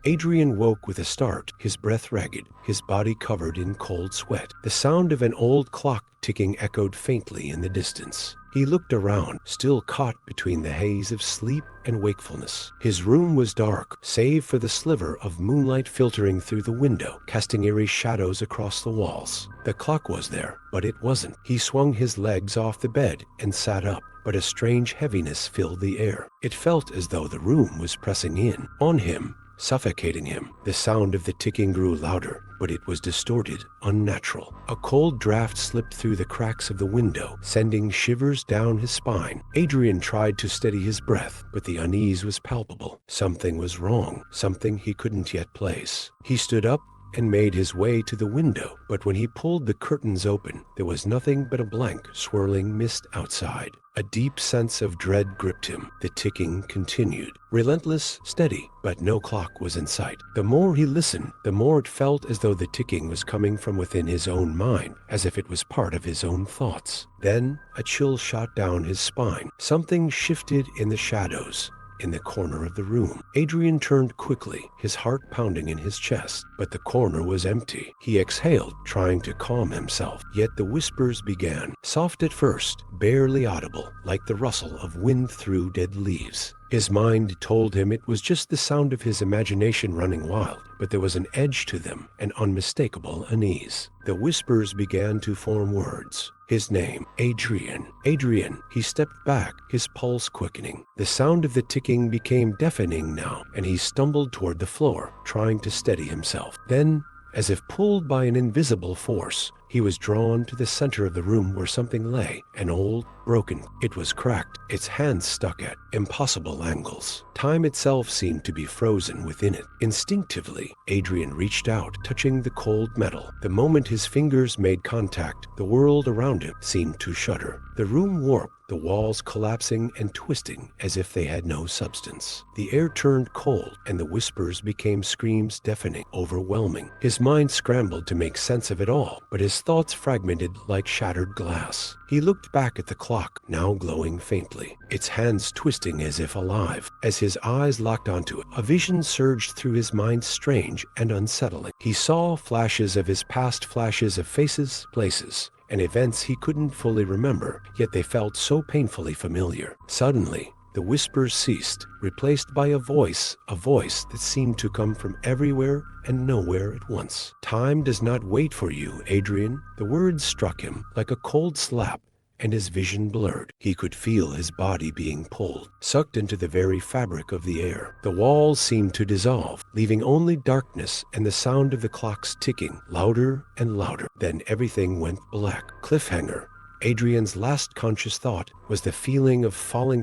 Adrian woke with a start, his breath ragged, his body covered in cold sweat. The sound of an old clock ticking echoed faintly in the distance. He looked around, still caught between the haze of sleep and wakefulness. His room was dark, save for the sliver of moonlight filtering through the window, casting eerie shadows across the walls. The clock was there, but it wasn't. He swung his legs off the bed and sat up, but a strange heaviness filled the air. It felt as though the room was pressing in on him, suffocating him. The sound of the ticking grew louder, but it was distorted, unnatural. A cold draft slipped through the cracks of the window, sending shivers down his spine. Adrian tried to steady his breath, but the unease was palpable. Something was wrong, something he couldn't yet place. He stood up and made his way to the window, but when he pulled the curtains open, there was nothing but a blank, swirling mist outside. A deep sense of dread gripped him. The ticking continued, relentless, steady, but no clock was in sight. The more he listened, the more it felt as though the ticking was coming from within his own mind, as if it was part of his own thoughts. Then a chill shot down his spine. Something shifted in the shadows. In the corner of the room, Adrian turned quickly, his heart pounding in his chest, but the corner was empty. He exhaled, trying to calm himself, yet the whispers began, soft at first, barely audible, like the rustle of wind through dead leaves. His mind told him it was just the sound of his imagination running wild, but there was an edge to them, an unmistakable unease. The whispers began to form words. His name, Adrian. Adrian. He stepped back, his pulse quickening. The sound of the ticking became deafening now, and he stumbled toward the floor, trying to steady himself. Then, as if pulled by an invisible force, he was drawn to the center of the room where something lay, an old, broken. It was cracked, its hands stuck at impossible angles. Time itself seemed to be frozen within it. Instinctively, Adrian reached out, touching the cold metal. The moment his fingers made contact, the world around him seemed to shudder. The room warped, the walls collapsing and twisting as if they had no substance. The air turned cold, and the whispers became screams deafening, overwhelming. His mind scrambled to make sense of it all, but his thoughts fragmented like shattered glass. He looked back at the clock, now glowing faintly, its hands twisting as if alive. As his eyes locked onto it, a vision surged through his mind, strange and unsettling. He saw flashes of his past, flashes of faces, places, and events he couldn't fully remember, yet they felt so painfully familiar. Suddenly, the whispers ceased, replaced by a voice that seemed to come from everywhere and nowhere at once. "Time does not wait for you, Adrian." The words struck him like a cold slap, and his vision blurred. He could feel his body being pulled, sucked into the very fabric of the air. The walls seemed to dissolve, leaving only darkness and the sound of the clocks ticking, louder and louder. Then everything went black. Cliffhanger. Adrian's last conscious thought was the feeling of falling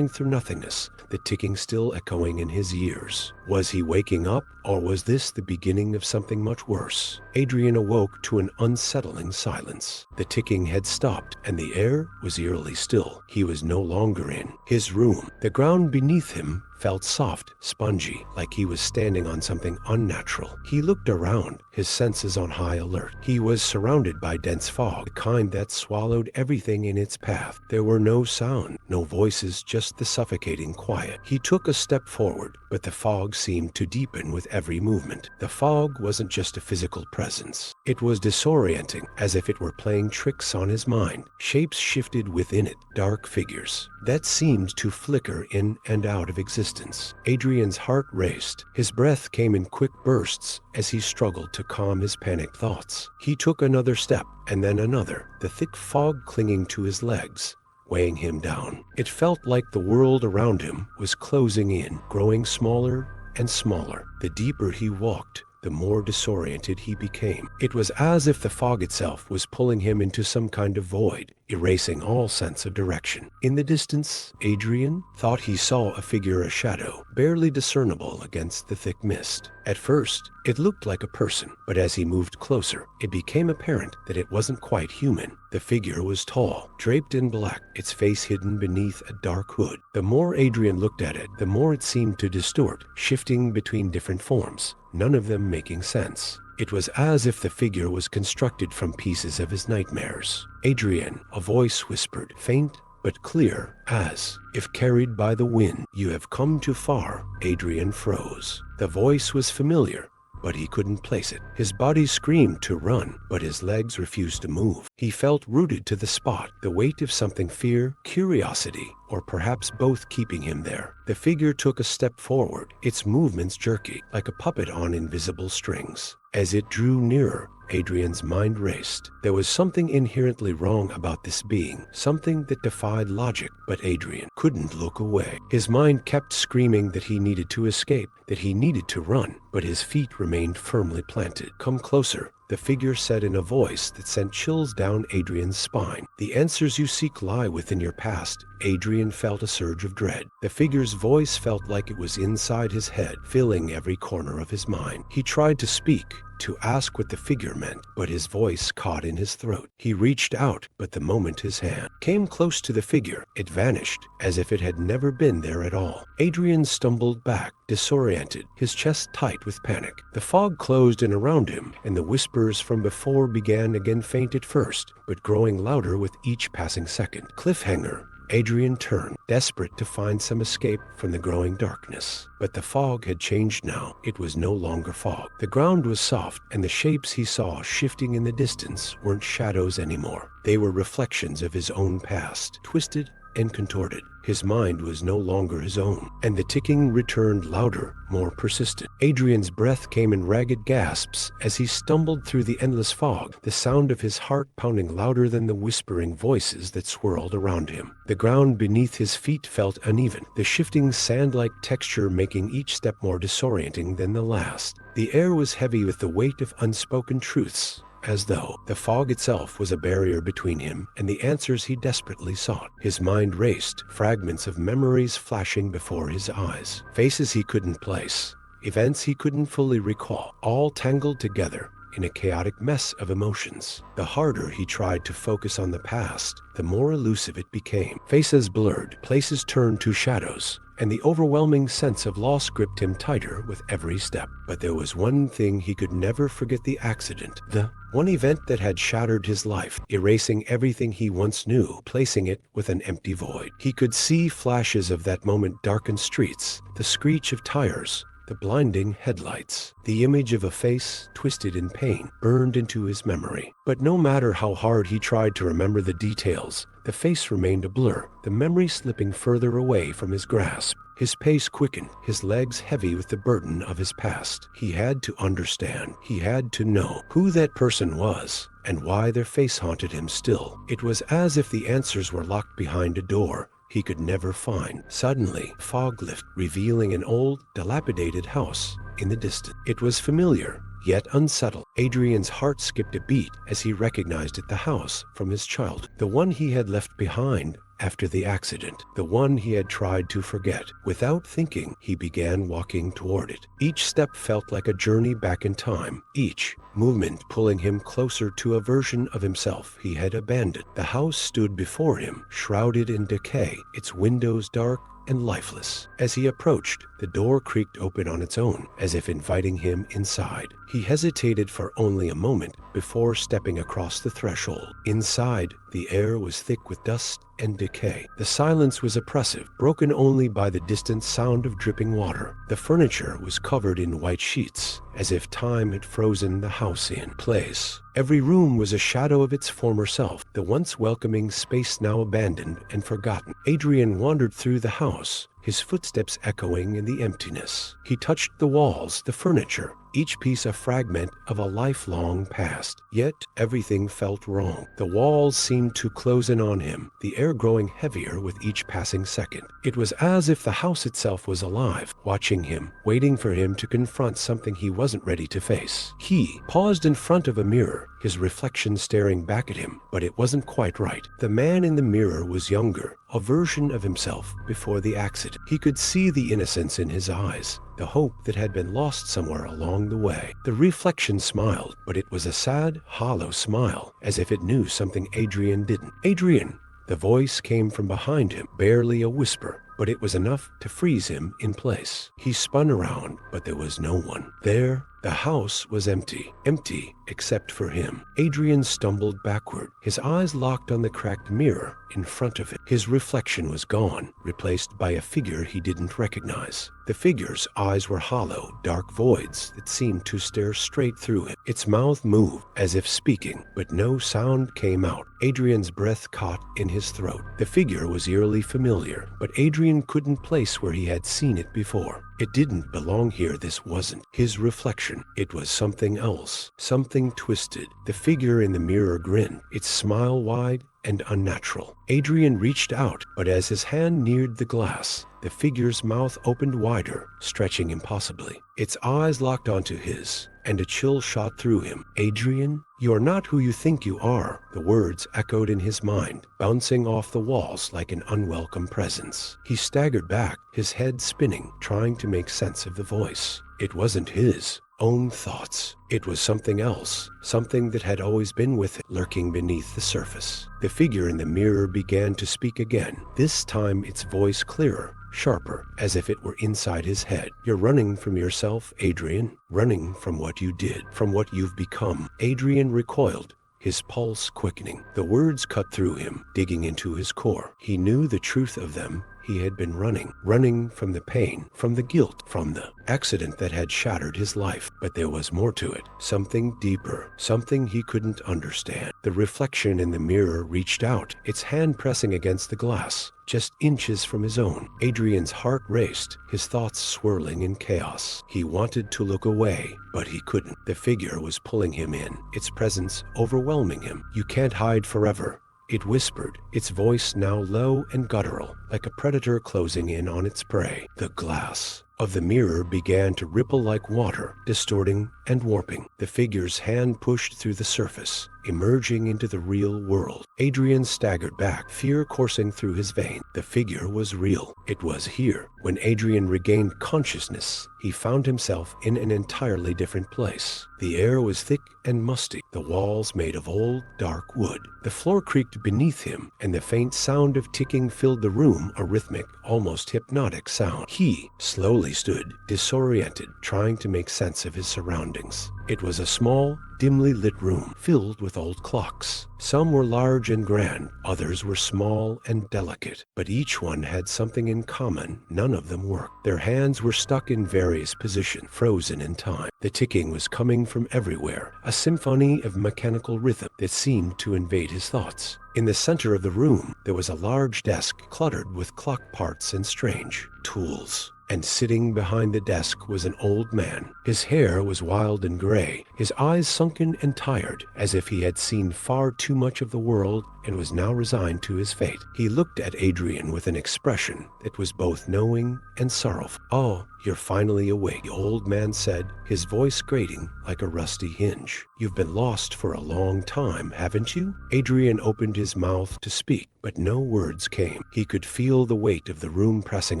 through nothingness, the ticking still echoing in his ears. Was he waking up, or was this the beginning of something much worse? Adrian awoke to an unsettling silence. The ticking had stopped, and the air was eerily still. He was no longer in his room. The ground beneath him felt soft, spongy, like he was standing on something unnatural. He looked around, his senses on high alert. He was surrounded by dense fog, the kind that swallowed everything in its path. There were no sound, no voices, just the suffocating quiet. He took a step forward, but the fog seemed to deepen with every movement. The fog wasn't just a physical presence. It was disorienting, as if it were playing tricks on his mind. Shapes shifted within it, dark figures that seemed to flicker in and out of existence. Adrian's heart raced. His breath came in quick bursts as he struggled to calm his panicked thoughts. He took another step, and then another, the thick fog clinging to his legs, weighing him down. It felt like the world around him was closing in, growing smaller and smaller. The deeper he walked, the more disoriented he became. It was as if the fog itself was pulling him into some kind of void, erasing all sense of direction. In the distance, Adrian thought he saw a figure, a shadow, barely discernible against the thick mist. At first, it looked like a person, but as he moved closer, it became apparent that it wasn't quite human. The figure was tall, draped in black, its face hidden beneath a dark hood. The more Adrian looked at it, the more it seemed to distort, shifting between different forms, none of them making sense. It was as if the figure was constructed from pieces of his nightmares. "Adrian," a voice whispered, faint but clear, as if carried by the wind. "You have come too far." Adrian froze. The voice was familiar, but he couldn't place it. His body screamed to run, but his legs refused to move. He felt rooted to the spot, the weight of something, fear, curiosity, or perhaps both, keeping him there. The figure took a step forward, its movements jerky, like a puppet on invisible strings. As it drew nearer, Adrian's mind raced. There was something inherently wrong about this being, something that defied logic, but Adrian couldn't look away. His mind kept screaming that he needed to escape, that he needed to run, but his feet remained firmly planted. "Come closer," the figure said in a voice that sent chills down Adrian's spine. "The answers you seek lie within your past." Adrian felt a surge of dread. The figure's voice felt like it was inside his head, filling every corner of his mind. He tried to speak, to ask what the figure meant, but his voice caught in his throat. He reached out, but the moment his hand came close to the figure, it vanished, as if it had never been there at all. Adrian stumbled back, disoriented, his chest tight with panic. The fog closed in around him, and the whispers from before began again, faint at first, but growing louder with each passing second. Cliffhanger. Adrian turned, desperate to find some escape from the growing darkness. But the fog had changed now. It was no longer fog. The ground was soft, and the shapes he saw shifting in the distance weren't shadows anymore. They were reflections of his own past, twisted and contorted. His mind was no longer his own, and the ticking returned louder, more persistent. Adrian's breath came in ragged gasps as he stumbled through the endless fog, the sound of his heart pounding louder than the whispering voices that swirled around him. The ground beneath his feet felt uneven, the shifting sand-like texture making each step more disorienting than the last. The air was heavy with the weight of unspoken truths, as though the fog itself was a barrier between him and the answers he desperately sought. His mind raced, fragments of memories flashing before his eyes, faces he couldn't place, events he couldn't fully recall, all tangled together in a chaotic mess of emotions. The harder he tried to focus on the past, the more elusive it became. Faces blurred, places turned to shadows, and the overwhelming sense of loss gripped him tighter with every step. But there was one thing he could never forget: the accident. The one event that had shattered his life, erasing everything he once knew, placing it with an empty void. He could see flashes of that moment: darkened streets, the screech of tires, the blinding headlights. The image of a face, twisted in pain, burned into his memory. But no matter how hard he tried to remember the details, the face remained a blur, the memory slipping further away from his grasp. His pace quickened, his legs heavy with the burden of his past. He had to understand. He had to know who that person was and why their face haunted him still. It was as if the answers were locked behind a door he could never find. Suddenly, fog lifted, revealing an old, dilapidated house in the distance. It was familiar, yet unsettled. Adrian's heart skipped a beat as he recognized it, the house from his childhood, the one he had left behind after the accident, the one he had tried to forget. Without thinking, he began walking toward it. Each step felt like a journey back in time, each movement pulling him closer to a version of himself he had abandoned. The house stood before him, shrouded in decay, its windows dark and lifeless. As he approached, the door creaked open on its own, as if inviting him inside. He hesitated for only a moment before stepping across the threshold. Inside, the air was thick with dust and decay. The silence was oppressive, broken only by the distant sound of dripping water. The furniture was covered in white sheets, as if time had frozen the house in place. Every room was a shadow of its former self, the once welcoming space now abandoned and forgotten. Adrian wandered through the house, his footsteps echoing in the emptiness. He touched the walls, the furniture, each piece a fragment of a lifelong past. Yet everything felt wrong. The walls seemed to close in on him, the air growing heavier with each passing second. It was as if the house itself was alive, watching him, waiting for him to confront something he wasn't ready to face. He paused in front of a mirror, his reflection staring back at him, but it wasn't quite right. The man in the mirror was younger, a version of himself before the accident. He could see the innocence in his eyes, the hope that had been lost somewhere along the way. The reflection smiled, but it was a sad, hollow smile, as if it knew something Adrian didn't. "Adrian!" The voice came from behind him, barely a whisper, but it was enough to freeze him in place. He spun around, but there was no one there. The house was empty, empty except for him. Adrian stumbled backward, his eyes locked on the cracked mirror in front of it. His reflection was gone, replaced by a figure he didn't recognize. The figure's eyes were hollow, dark voids that seemed to stare straight through him. Its mouth moved, as if speaking, but no sound came out. Adrian's breath caught in his throat. The figure was eerily familiar, but Adrian couldn't place where he had seen it before. It didn't belong here, this wasn't his reflection. It was something else, something twisted. The figure in the mirror grinned, its smile wide and unnatural. Adrian reached out, but as his hand neared the glass, the figure's mouth opened wider, stretching impossibly. Its eyes locked onto his, and a chill shot through him. "Adrian, you're not who you think you are," the words echoed in his mind, bouncing off the walls like an unwelcome presence. He staggered back, his head spinning, trying to make sense of the voice. It wasn't his own thoughts. It was something else, something that had always been with it, lurking beneath the surface. The figure in the mirror began to speak again, this time its voice clearer, sharper, as if it were inside his head. "You're running from yourself, Adrian, running from what you did, from what you've become." Adrian recoiled, his pulse quickening. The words cut through him, digging into his core. He knew the truth of them. He had been running from the pain, from the guilt, from the accident that had shattered his life. But there was more to it, something deeper, something he couldn't understand. The reflection in the mirror reached out, its hand pressing against the glass, just inches from his own. Adrian's heart raced, his thoughts swirling in chaos. He wanted to look away, but he couldn't. The figure was pulling him in, its presence overwhelming him. "You can't hide forever," it whispered, its voice now low and guttural, like a predator closing in on its prey. The glass of the mirror began to ripple like water, distorting and warping. The figure's hand pushed through the surface, emerging into the real world. Adrian staggered back, fear coursing through his veins. The figure was real. It was here. When Adrian regained consciousness, he found himself in an entirely different place. The air was thick and musty, the walls made of old, dark wood. The floor creaked beneath him, and the faint sound of ticking filled the room, a rhythmic, almost hypnotic sound. He slowly stood, disoriented, trying to make sense of his surroundings. It was a small, dimly lit room filled with old clocks. Some were large and grand, others were small and delicate, but each one had something in common. None of them worked. Their hands were stuck in various positions, frozen in time. The ticking was coming from everywhere, a symphony of mechanical rhythm that seemed to invade his thoughts. In the center of the room, there was a large desk cluttered with clock parts and strange tools. And sitting behind the desk was an old man. His hair was wild and gray, his eyes sunken and tired, as if he had seen far too much of the world and was now resigned to his fate. He looked at Adrian with an expression that was both knowing and sorrowful. "Oh, you're finally awake," the old man said, his voice grating like a rusty hinge. "You've been lost for a long time, haven't you?" Adrian opened his mouth to speak, but no words came. He could feel the weight of the room pressing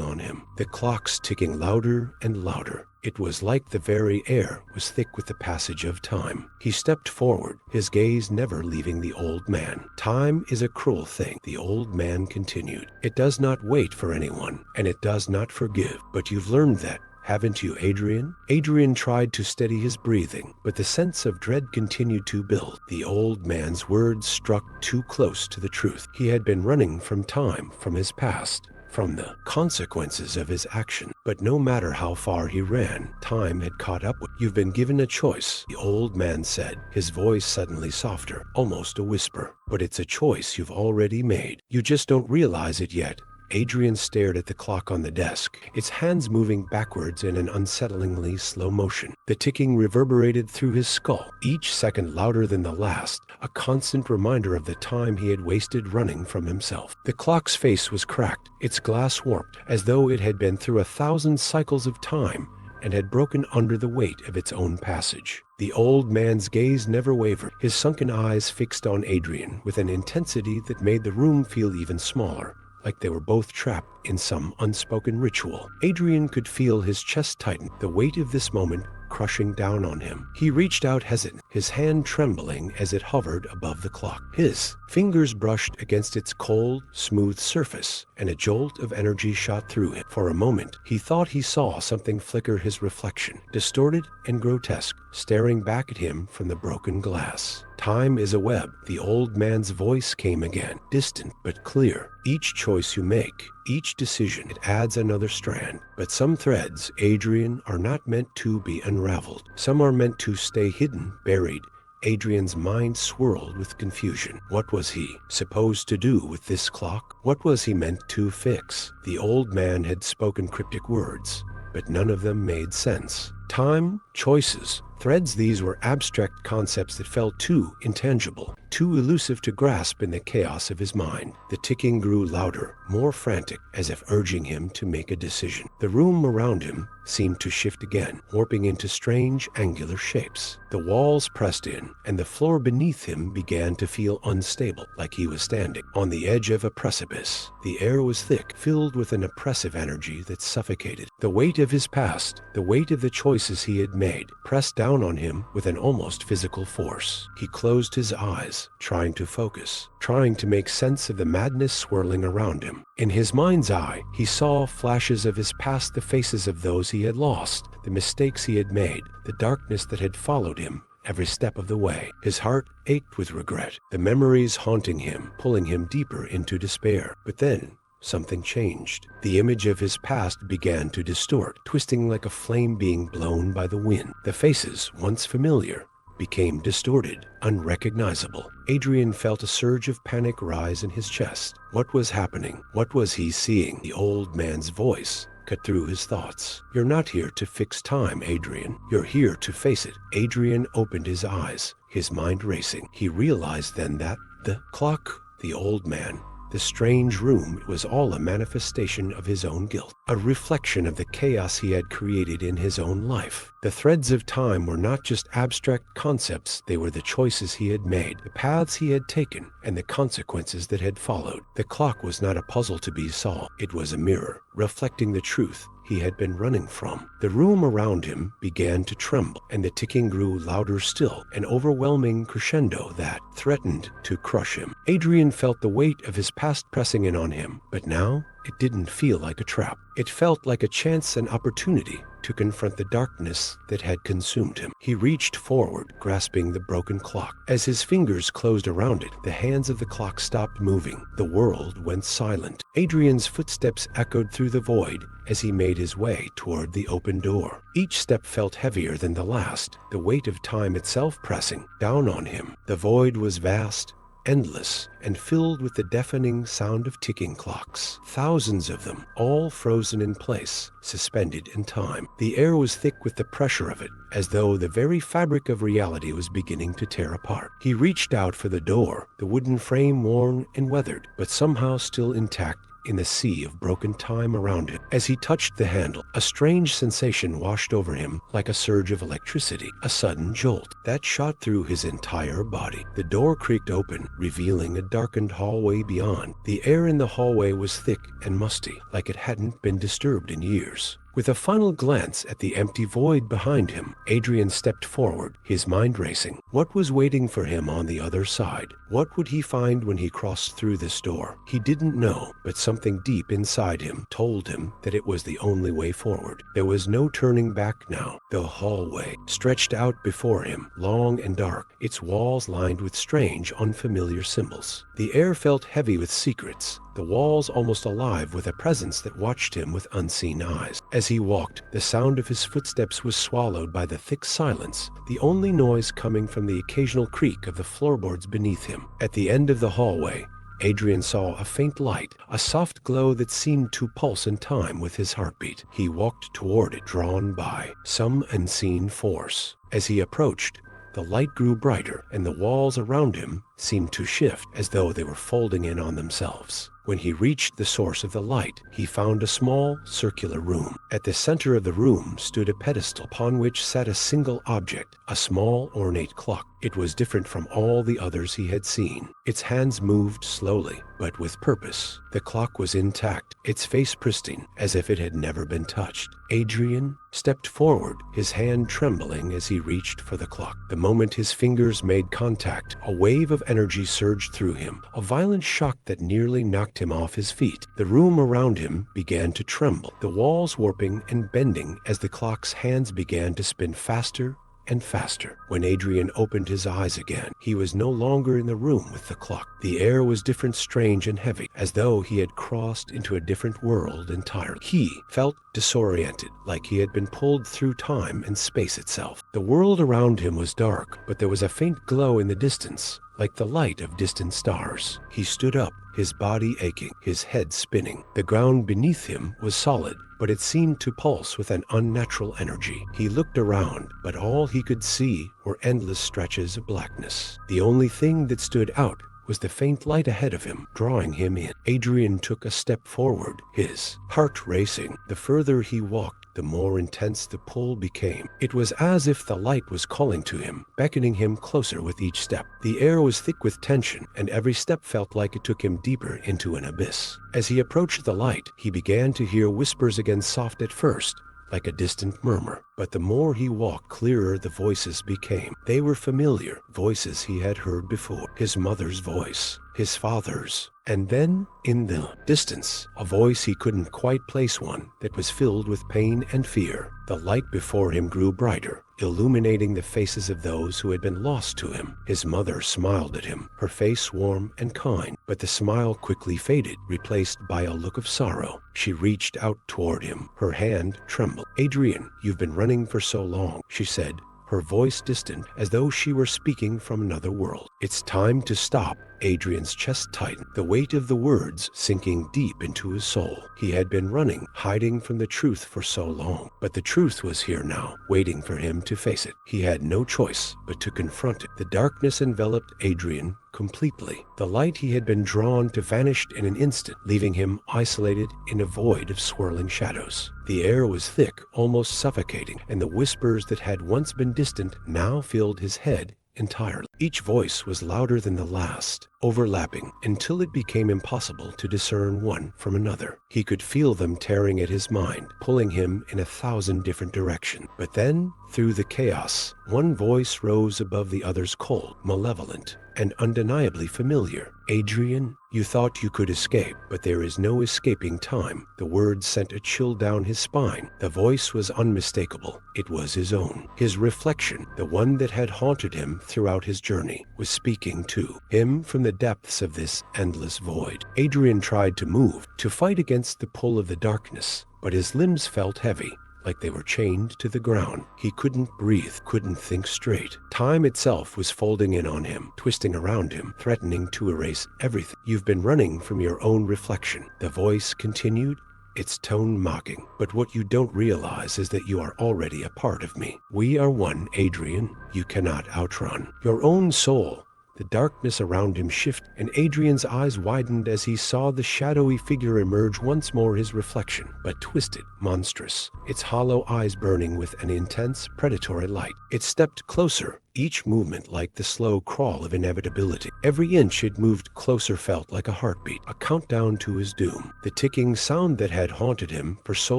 on him, the clocks ticking louder and louder. It was like the very air was thick with the passage of time. He stepped forward, his gaze never leaving the old man. "Time is a cruel thing," the old man continued. "It does not wait for anyone, and it does not forgive. But you've learned that, haven't you, Adrian?" Adrian tried to steady his breathing, but the sense of dread continued to build. The old man's words struck too close to the truth. He had been running from time, from his past, from the consequences of his action. But no matter how far he ran, time had caught up with. "You've been given a choice," the old man said, his voice suddenly softer, almost a whisper. "But it's a choice you've already made. You just don't realize it yet." Adrian stared at the clock on the desk, its hands moving backwards in an unsettlingly slow motion. The ticking reverberated through his skull, each second louder than the last, a constant reminder of the time he had wasted running from himself. The clock's face was cracked, its glass warped, as though it had been through 1,000 cycles of time and had broken under the weight of its own passage. The old man's gaze never wavered, his sunken eyes fixed on Adrian with an intensity that made the room feel even smaller, like they were both trapped in some unspoken ritual. Adrian could feel his chest tighten, the weight of this moment crushing down on him. He reached out hesitant, his hand trembling as it hovered above the clock. His fingers brushed against its cold, smooth surface, and a jolt of energy shot through him. For a moment, he thought he saw something flicker, his reflection, distorted and grotesque, staring back at him from the broken glass. Time is a web. The old man's voice came again, distant but clear. Each choice you make, each decision, it adds another strand. But some threads, Adrian, are not meant to be unraveled. Some are meant to stay hidden, buried. Adrian's mind swirled with confusion. What was he supposed to do with this clock? What was he meant to fix? The old man had spoken cryptic words, but none of them made sense. Time, choices, threads, these were abstract concepts that felt too intangible, too elusive to grasp in the chaos of his mind. The ticking grew louder, more frantic, as if urging him to make a decision. The room around him seemed to shift again, warping into strange angular shapes. The walls pressed in, and the floor beneath him began to feel unstable, like he was standing on the edge of a precipice. The air was thick, filled with an oppressive energy that suffocated. The weight of his past, the weight of the choices he had made, pressed down on him with an almost physical force. He closed his eyes, trying to focus, trying to make sense of the madness swirling around him. In his mind's eye, he saw flashes of his past, the faces of those he had lost, the mistakes he had made, the darkness that had followed him every step of the way. His heart ached with regret, the memories haunting him, pulling him deeper into despair. But then, something changed. The image of his past began to distort, twisting like a flame being blown by the wind. The faces, once familiar, became distorted, unrecognizable. Adrian felt a surge of panic rise in his chest. What was happening? What was he seeing? The old man's voice cut through his thoughts. "You're not here to fix time, Adrian. You're here to face it." Adrian opened his eyes, his mind racing. He realized then that the clock, the old man, the strange room, it was all a manifestation of his own guilt, a reflection of the chaos he had created in his own life. The threads of time were not just abstract concepts, they were the choices he had made, the paths he had taken, and the consequences that had followed. The clock was not a puzzle to be solved, it was a mirror, reflecting the truth he had been running from. The room around him began to tremble, and the ticking grew louder still, an overwhelming crescendo that threatened to crush him. Adrian felt the weight of his past pressing in on him, but now it didn't feel like a trap. It felt like a chance, an opportunity to confront the darkness that had consumed him. He reached forward, grasping the broken clock. As his fingers closed around it, the hands of the clock stopped moving. The world went silent. Adrian's footsteps echoed through the void as he made his way toward the open door. Each step felt heavier than the last, the weight of time itself pressing down on him. The void was vast, endless, and filled with the deafening sound of ticking clocks. Thousands of them, all frozen in place, suspended in time. The air was thick with the pressure of it, as though the very fabric of reality was beginning to tear apart. He reached out for the door, the wooden frame worn and weathered, but somehow still intact in the sea of broken time around him. As he touched the handle, a strange sensation washed over him like a surge of electricity, a sudden jolt that shot through his entire body. The door creaked open, revealing a darkened hallway beyond. The air in the hallway was thick and musty, like it hadn't been disturbed in years. With a final glance at the empty void behind him, Adrian stepped forward, his mind racing. What was waiting for him on the other side? What would he find when he crossed through this door? He didn't know, but something deep inside him told him that it was the only way forward. There was no turning back now. The hallway stretched out before him, long and dark, its walls lined with strange, unfamiliar symbols. The air felt heavy with secrets, the walls almost alive with a presence that watched him with unseen eyes. As he walked, the sound of his footsteps was swallowed by the thick silence, the only noise coming from the occasional creak of the floorboards beneath him. At the end of the hallway, Adrian saw a faint light, a soft glow that seemed to pulse in time with his heartbeat. He walked toward it, drawn by some unseen force. As he approached, the light grew brighter, and the walls around him seemed to shift as though they were folding in on themselves. When he reached the source of the light, he found a small, circular room. At the center of the room stood a pedestal upon which sat a single object, a small, ornate clock. It was different from all the others he had seen. Its hands moved slowly, but with purpose. The clock was intact, its face pristine, as if it had never been touched. Adrian stepped forward, his hand trembling as he reached for the clock. The moment his fingers made contact, a wave of energy surged through him, a violent shock that nearly knocked him off his feet. The room around him began to tremble, the walls warping and bending as the clock's hands began to spin faster and faster. When Adrian opened his eyes again, he was no longer in the room with the clock. The air was different, strange and heavy, as though he had crossed into a different world entirely. He felt disoriented, like he had been pulled through time and space itself. The world around him was dark, but there was a faint glow in the distance, like the light of distant stars. He stood up, his body aching, his head spinning. The ground beneath him was solid, but it seemed to pulse with an unnatural energy. He looked around, but all he could see were endless stretches of blackness. The only thing that stood out was the faint light ahead of him, drawing him in. Adrian took a step forward, his heart racing. The further he walked, the more intense the pull became. It was as if the light was calling to him, beckoning him closer with each step. The air was thick with tension, and every step felt like it took him deeper into an abyss. As he approached the light, he began to hear whispers again, soft at first, like a distant murmur. But the more he walked, clearer the voices became. They were familiar, voices he had heard before. His mother's voice, his father's. And then, in the distance, a voice he couldn't quite place, one that was filled with pain and fear. The light before him grew brighter, illuminating the faces of those who had been lost to him. His mother smiled at him, her face warm and kind, but the smile quickly faded, replaced by a look of sorrow. She reached out toward him, her hand trembled. "Adrian, you've been running for so long," she said, her voice distant, as though she were speaking from another world. "It's time to stop." Adrian's chest tightened, the weight of the words sinking deep into his soul. He had been running, hiding from the truth for so long, but the truth was here now, waiting for him to face it. He had no choice but to confront it. The darkness enveloped Adrian completely. The light he had been drawn to vanished in an instant, leaving him isolated in a void of swirling shadows. The air was thick, almost suffocating, and the whispers that had once been distant now filled his head entirely. Each voice was louder than the last, overlapping until it became impossible to discern one from another. He could feel them tearing at his mind, pulling him in 1,000 different directions. But then, through the chaos, one voice rose above the others, cold, malevolent, and undeniably familiar. "Adrian, you thought you could escape, but there is no escaping time." The words sent a chill down his spine. The voice was unmistakable. It was his own. His reflection, the one that had haunted him throughout his journey, was speaking to him from the depths of this endless void. Adrian tried to move, to fight against the pull of the darkness, but his limbs felt heavy, like they were chained to the ground. He couldn't breathe, couldn't think straight. Time itself was folding in on him, twisting around him, threatening to erase everything. "You've been running from your own reflection," the voice continued, its tone mocking. "But what you don't realize is that you are already a part of me. We are one, Adrian. You cannot outrun your own soul." The darkness around him shifted, and Adrian's eyes widened as he saw the shadowy figure emerge once more, his reflection, but twisted, monstrous, its hollow eyes burning with an intense, predatory light. It stepped closer, each movement like the slow crawl of inevitability. Every inch it moved closer felt like a heartbeat, a countdown to his doom. The ticking sound that had haunted him for so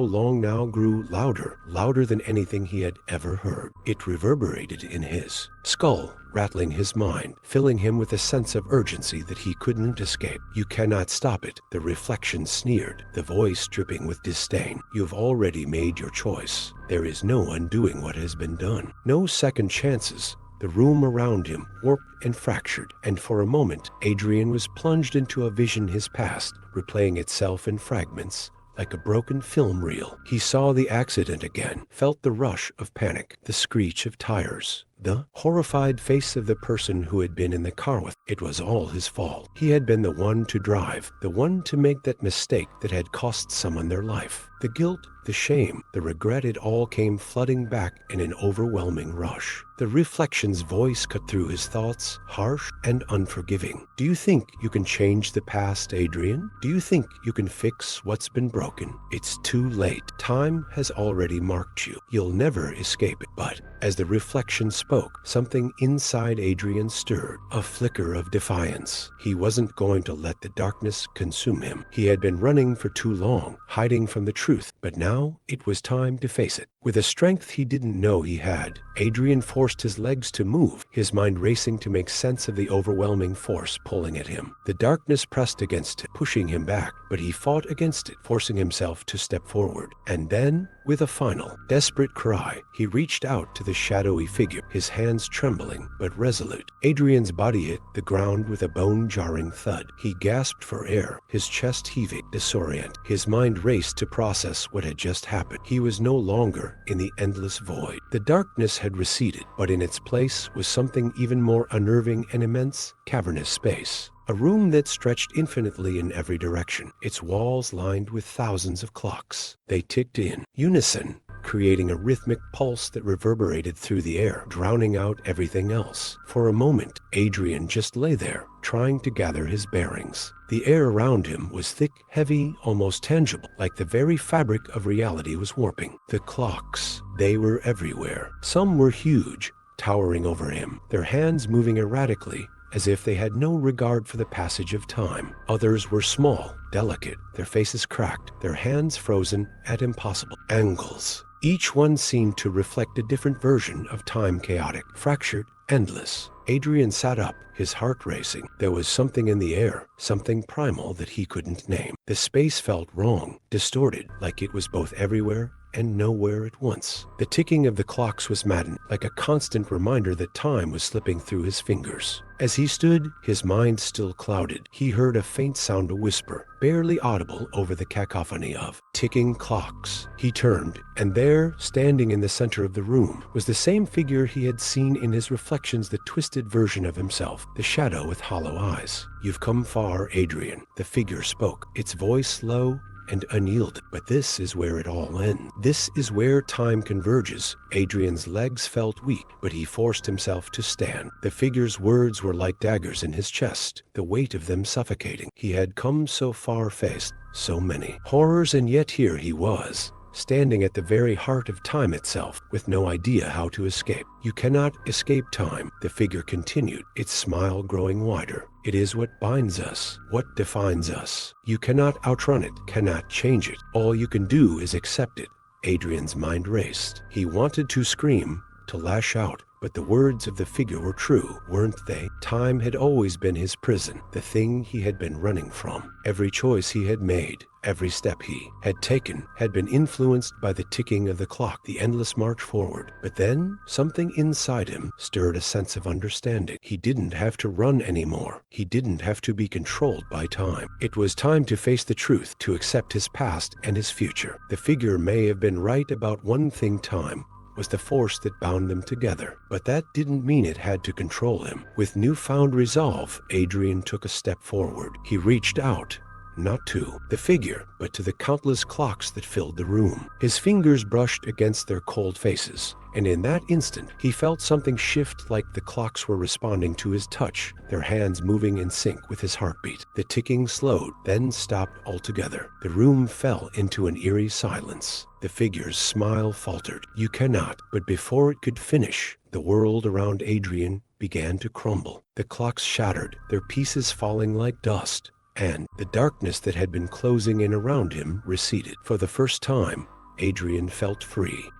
long now grew louder, louder than anything he had ever heard. It reverberated in his skull, rattling his mind, filling him with a sense of urgency that he couldn't escape. "You cannot stop it," the reflection sneered, the voice dripping with disdain. "You've already made your choice. There is no undoing what has been done. No second chances." The room around him warped and fractured, and for a moment Adrian was plunged into a vision, his past replaying itself in fragments, like a broken film reel. He saw the accident again, felt the rush of panic, the screech of tires, the horrified face of the person who had been in the car with. It was all his fault. He had been the one to drive, the one to make that mistake that had cost someone their life. The guilt the shame, the regret, it all came flooding back in an overwhelming rush. The reflection's voice cut through his thoughts, harsh and unforgiving. Do you think you can change the past, Adrian? Do you think you can fix what's been broken? It's too late. Time has already marked you. You'll never escape it. But as the reflection spoke, something inside Adrian stirred, a flicker of defiance. He wasn't going to let the darkness consume him. He had been running for too long, hiding from the truth, but now it was time to face it. With a strength he didn't know he had, Adrian forced his legs to move, his mind racing to make sense of the overwhelming force pulling at him. The darkness pressed against him, pushing him back, but he fought against it, forcing himself to step forward. And then, with a final, desperate cry, he reached out to the shadowy figure, his hands trembling but resolute. Adrian's body hit the ground with a bone-jarring thud. He gasped for air, his chest heaving, disoriented. His mind raced to process what had just happened. He was no longer in the endless void. The darkness had receded, but in its place was something even more unnerving and immense, cavernous space. A room that stretched infinitely in every direction, its walls lined with thousands of clocks. They ticked in unison, creating a rhythmic pulse that reverberated through the air, drowning out everything else. For a moment, Adrian just lay there, trying to gather his bearings. The air around him was thick, heavy, almost tangible, like the very fabric of reality was warping. The clocks, they were everywhere. Some were huge, towering over him, their hands moving erratically, as if they had no regard for the passage of time. Others were small, delicate, their faces cracked, their hands frozen at impossible angles. Each one seemed to reflect a different version of time, chaotic, fractured, endless. Adrian sat up, his heart racing. There was something in the air, something primal that he couldn't name. The space felt wrong, distorted, like it was both everywhere and nowhere at once. The ticking of the clocks was maddening, like a constant reminder that time was slipping through his fingers. As he stood, his mind still clouded, he heard a faint sound, a whisper, barely audible over the cacophony of ticking clocks. He turned, and there, standing in the center of the room, was the same figure he had seen in his reflections, the twisted version of himself, the shadow with hollow eyes. "You've come far, Adrian," the figure spoke, its voice low and unyielding. "But this is where it all ends. This is where time converges." Adrian's legs felt weak, but he forced himself to stand. The figure's words were like daggers in his chest, the weight of them suffocating. He had come so far, faced so many horrors, and yet here he was, standing at the very heart of time itself, with no idea how to escape. "You cannot escape time," the figure continued, its smile growing wider. "It is what binds us, what defines us. You cannot outrun it, cannot change it. All you can do is accept it." Adrian's mind raced. He wanted to scream, to lash out, but the words of the figure were true, weren't they? Time had always been his prison, the thing he had been running from. Every choice he had made, every step he had taken, had been influenced by the ticking of the clock, the endless march forward. But then, something inside him stirred a sense of understanding. He didn't have to run anymore. He didn't have to be controlled by time. It was time to face the truth, to accept his past and his future. The figure may have been right about one thing: time was the force that bound them together. But that didn't mean it had to control him. With newfound resolve, Adrian took a step forward. He reached out, not to the figure, but to the countless clocks that filled the room. His fingers brushed against their cold faces, and in that instant, he felt something shift, like the clocks were responding to his touch, their hands moving in sync with his heartbeat. The ticking slowed, then stopped altogether. The room fell into an eerie silence. The figure's smile faltered. "You cannot," but before it could finish, the world around Adrian began to crumble. The clocks shattered, their pieces falling like dust, and the darkness that had been closing in around him receded. For the first time, Adrian felt free.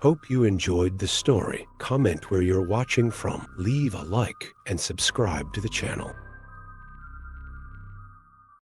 Hope you enjoyed the story. Comment where you're watching from, leave a like, and subscribe to the channel.